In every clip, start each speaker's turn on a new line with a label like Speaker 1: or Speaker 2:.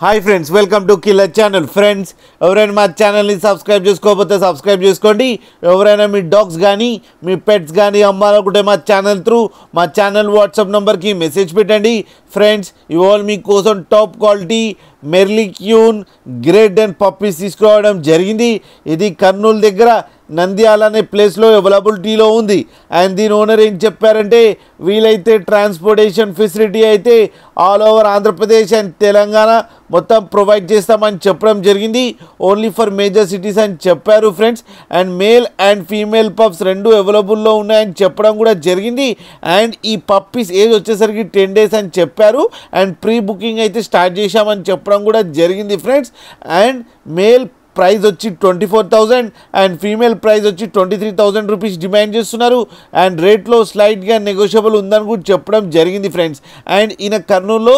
Speaker 1: Hi friends, welcome to killer channel. Friends, ఎవరైనా మా ఛానల్ని సబ్స్క్రైబ్ చేసుకోకపోతే సబ్స్క్రైబ్ చేసుకోండి. ఎవరైనా మీ డాగ్స్ కానీ మీ పెట్స్ కానీ అమ్మాలనుకుంటే మా ఛానల్ వాట్సాప్ నెంబర్కి మెసేజ్ పెట్టండి. ఫ్రెండ్స్, ఇవాళ మీకోసం టాప్ క్వాలిటీ మెర్లిక్యూన్ గ్రేట్ అండ్ పప్పీస్ తీసుకురావడం జరిగింది. ఇది కర్నూలు దగ్గర నంద్యాల అనే ప్లేస్లో అవైలబిలిటీలో ఉంది. అండ్ దీని ఓనర్ ఏం చెప్పారంటే, వీలైతే ట్రాన్స్పోర్టేషన్ ఫెసిలిటీ అయితే all over Andhra Pradesh and Telangana మొత్తం ప్రొవైడ్ చేస్తామని చెప్పడం జరిగింది. ఓన్లీ ఫర్ మేజర్ సిటీస్ అని చెప్పారు friends. And male and female pups రెండు అవైలబుల్లో ఉన్నాయని చెప్పడం కూడా జరిగింది. అండ్ ఈ పప్పీస్ ఏజ్ వచ్చేసరికి 10 days అని చెప్పారు. అండ్ ప్రీ బుకింగ్ అయితే స్టార్ట్ చేశామని చెప్పడం కూడా జరిగింది ఫ్రెండ్స్. అండ్ మేల్ ప్రైస్ వచ్చి 24,000 అండ్ ఫీమేల్ ప్రైస్ వచ్చి 23,000 రూపీస్ డిమాండ్ చేస్తున్నారు. అండ్ రేట్లో స్లైట్గా నెగోషియబుల్ ఉందని కూడా చెప్పడం జరిగింది ఫ్రెండ్స్. అండ్ ఈయన కర్నూలులో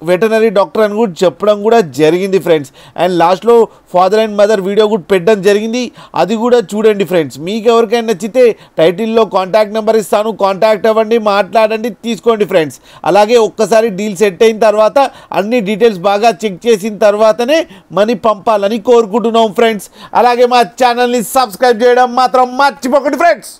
Speaker 1: వెటనరీ డాక్టర్ అని కూడా చెప్పడం కూడా జరిగింది ఫ్రెండ్స్. అండ్ లాస్ట్లో ఫాదర్ అండ్ మదర్ వీడియో కూడా పెట్టడం జరిగింది, అది కూడా చూడండి ఫ్రెండ్స్. మీకు ఎవరికైనా నచ్చితే టైటిల్లో కాంటాక్ట్ నెంబర్ ఇస్తాను, కాంటాక్ట్ అవ్వండి, మాట్లాడండి, తీసుకోండి ఫ్రెండ్స్. అలాగే ఒక్కసారి డీల్ సెట్ అయిన తర్వాత అన్ని డీటెయిల్స్ బాగా చెక్ చేసిన తర్వాతనే మనీ పంపాలని కోరుకుంటున్నాం ఫ్రెండ్స్. అలాగే మా ఛానల్ని సబ్స్క్రైబ్ చేయడం మాత్రం మర్చిపోకండి ఫ్రెండ్స్.